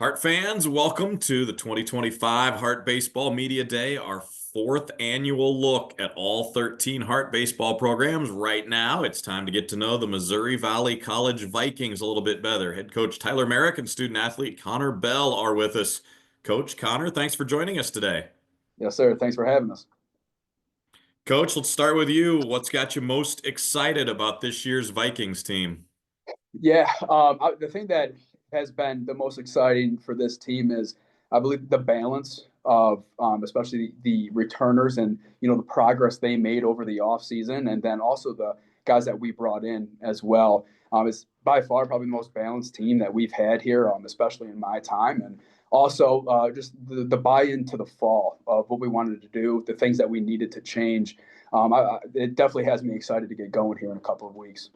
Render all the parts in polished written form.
Heart fans, welcome to the 2025 Heart Baseball Media Day, our fourth annual look at all 13 Heart baseball programs. Right now, it's time to get to know the Missouri Valley College Vikings a little bit better. Head coach Tyler Merrick and student athlete Connor Bell are with us. Coach Connor, thanks for joining us today. Yes, sir. Thanks for having us. Coach, let's start with you. What's got you most excited about this year's Vikings team? Yeah, the thing that has been the most exciting for this team is, I believe, the balance of especially the returners and the progress they made over the offseason, and then also the guys that we brought in as well. It's by far probably the most balanced team that we've had here, especially in my time, and also just the buy-in to the fall of what we wanted to do, the things that we needed to change. It definitely has me excited to get going here in a couple of weeks.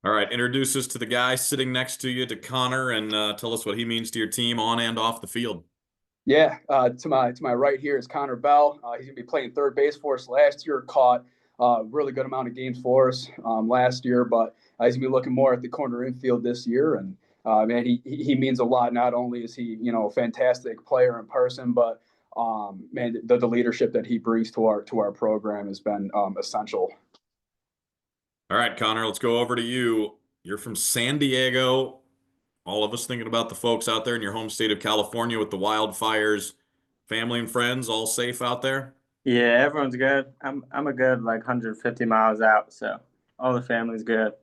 All right, introduce us to the guy sitting next to you, to Connor, and tell us what he means to your team on and off the field. Yeah, to my right here is Connor Bell. He's gonna be playing third base for us. Last year, caught a really good amount of games for us last year, but he's gonna be looking more at the corner infield this year. And man, he means a lot. Not only is he a fantastic player in person, but man, the leadership that he brings to our program has been essential. All right, Connor, let's go over to you. You're from San Diego. All of us thinking about the folks out there in your home state of California with the wildfires. Family and friends all safe out there? Yeah, everyone's good. I'm a good like 150 miles out, so all the family's good.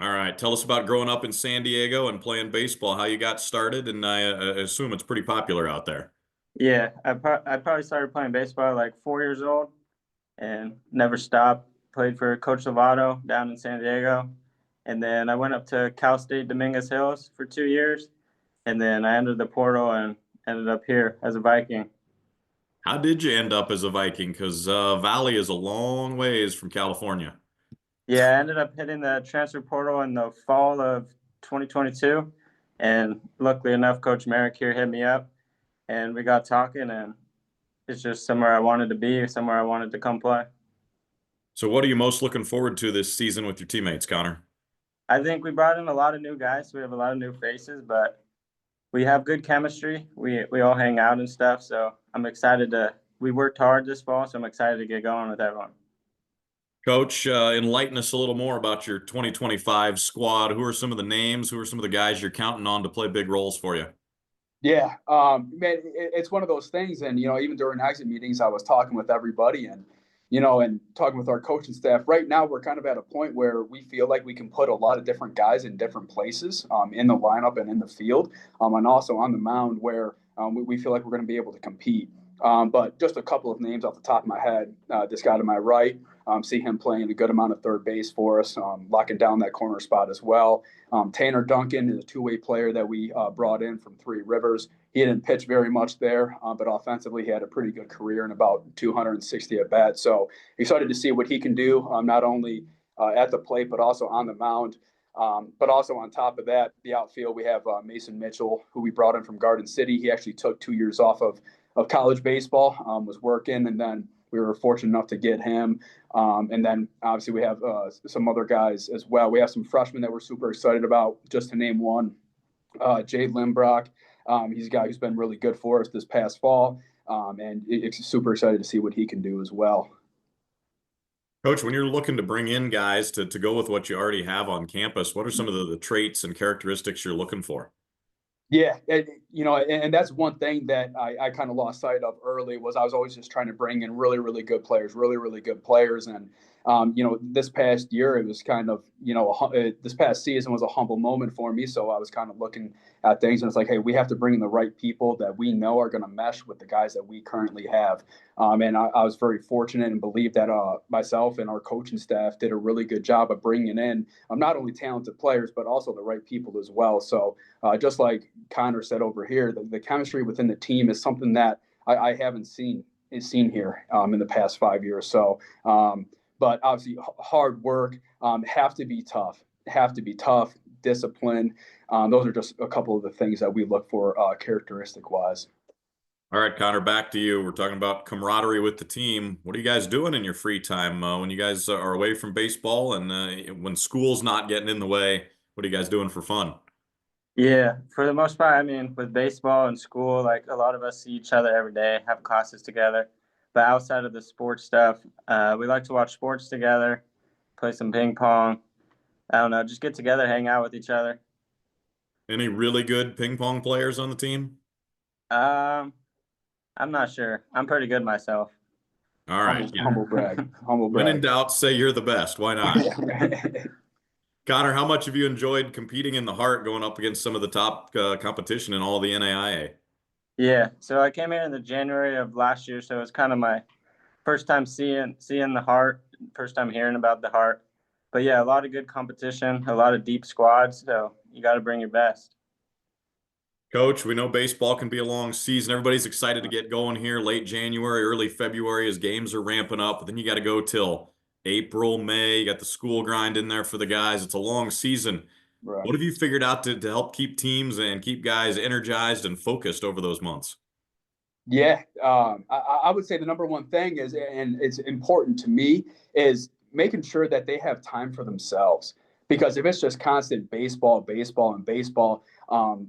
All right, tell us about growing up in San Diego and playing baseball, how you got started, and I assume it's pretty popular out there. Yeah, I probably started playing baseball at like 4 years old and never stopped. Played for Coach Lovato down in San Diego, and then I went up to Cal State Dominguez Hills for 2 years, and then I entered the portal and ended up here as a Viking. How did you end up as a Viking? Because Valley is a long ways from California. Yeah, I ended up hitting the transfer portal in the fall of 2022, and luckily enough, Coach Merrick here hit me up and we got talking, and it's just somewhere I wanted to be, somewhere I wanted to come play. So what are you most looking forward to this season with your teammates, Connor? I think we brought in a lot of new guys. We have a lot of new faces, but we have good chemistry. We all hang out and stuff. So I'm excited to. We worked hard this fall, so I'm excited to get going with everyone. Coach, enlighten us a little more about your 2025 squad. Who are some of the names? Who are some of the guys you're counting on to play big roles for you? Yeah, man, it's one of those things. And, even during exit meetings, I was talking with everybody and talking with our coaching staff. Right now, we're kind of at a point where we feel like we can put a lot of different guys in different places in the lineup and in the field, and also on the mound where we feel like we're going to be able to compete. But just a couple of names off the top of my head. This guy to my right, see him playing a good amount of third base for us, locking down that corner spot as well. Tanner Duncan is a two-way player that we brought in from Three Rivers. He didn't pitch very much there, but offensively he had a pretty good career in about 260 at bat. So excited to see what he can do, not only at the plate but also on the mound. But also on top of that, the outfield, we have Mason Mitchell, who we brought in from Garden City. He actually took 2 years off of college baseball, was working, and then we were fortunate enough to get him. And then obviously we have some other guys as well. We have some freshmen that we're super excited about, just to name one. Jade Limbrock. He's a guy who's been really good for us this past fall, and it's super excited to see what he can do as well. Coach, when you're looking to bring in guys to go with what you already have on campus, what are some of the traits and characteristics you're looking for? Yeah, and that's one thing that I kind of lost sight of early was I was always just trying to bring in really, really good players, really, really good players. And, this past year, it was kind of, this past season was a humble moment for me. So I was kind of looking at things and it's like, hey, we have to bring in the right people that we know are going to mesh with the guys that we currently have. And I was very fortunate and believe that myself and our coaching staff did a really good job of bringing in not only talented players, but also the right people as well. So just like Connor said over here, the chemistry within the team is something that I haven't seen here in the past 5 years. So, but obviously hard work, have to be tough, discipline. Those are just a couple of the things that we look for characteristic wise. All right, Connor, back to you. We're talking about camaraderie with the team. What are you guys doing in your free time when you guys are away from baseball and when school's not getting in the way? What are you guys doing for fun? Yeah, for the most part, I mean, with baseball and school, like a lot of us see each other every day, have classes together. But outside of the sports stuff, we like to watch sports together, play some ping pong. I don't know, just get together, hang out with each other. Any really good ping pong players on the team? Um, I'm not sure. I'm pretty good myself. All right. Yeah. Humble brag, humble When in brag. doubt, say you're the best. Why not? Connor, how much have you enjoyed competing in the Heart, going up against some of the top competition in all the NAIA? Yeah, so I came here in the January of last year, so it's kind of my first time seeing the Heart, first time hearing about the Heart. But yeah, a lot of good competition, a lot of deep squads, so you got to bring your best. Coach, we know baseball can be a long season. Everybody's excited to get going here late January, early February as games are ramping up. But then you got to go till April, May. You got the school grind in there for the guys. It's a long season. Right. What have you figured out to help keep teams and keep guys energized and focused over those months? Yeah, I would say the number one thing is, and it's important to me, is making sure that they have time for themselves. Because if it's just constant baseball, baseball, and baseball,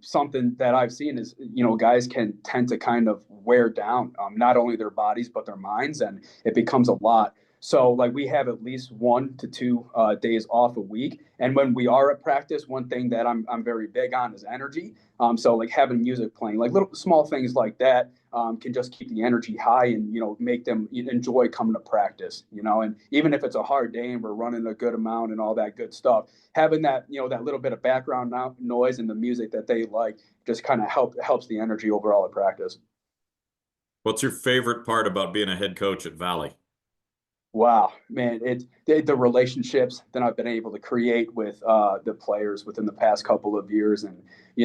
something that I've seen is, guys can tend to kind of wear down, not only their bodies but their minds, and it becomes a lot. So, like, we have at least 1 to 2 days off a week, and when we are at practice, one thing that I'm very big on is energy. So, like, having music playing, like little small things like that, can just keep the energy high and make them enjoy coming to practice. And even if it's a hard day and we're running a good amount and all that good stuff, having that that little bit of background noise and the music that they like just kind of helps the energy overall at practice. What's your favorite part about being a head coach at Valley? Wow, man, the relationships that I've been able to create with the players within the past couple of years, and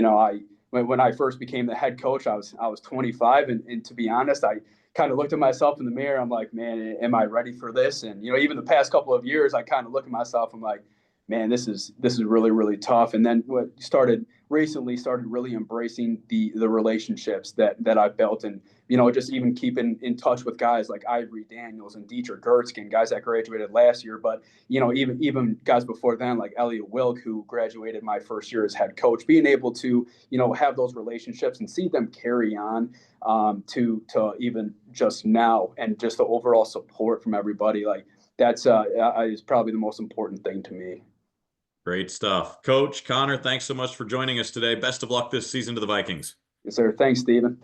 I when I first became the head coach, I was 25, and to be honest, I kind of looked at myself in the mirror. I'm like, man, am I ready for this? And even the past couple of years, I kind of look at myself. I'm like, man, this is really really tough. And then what started recently started really embracing the relationships that I've built, and just even keeping in touch with guys like Ivory Daniels and Dietrich Gertzkin, guys that graduated last year, but even guys before then like Elliot Wilk, who graduated my first year as head coach, being able to have those relationships and see them carry on to even just now, and just the overall support from everybody, like that's is probably the most important thing to me. Great stuff. Coach Connor, thanks so much for joining us today. Best of luck this season to the Vikings. Yes, sir. Thanks, Stephen.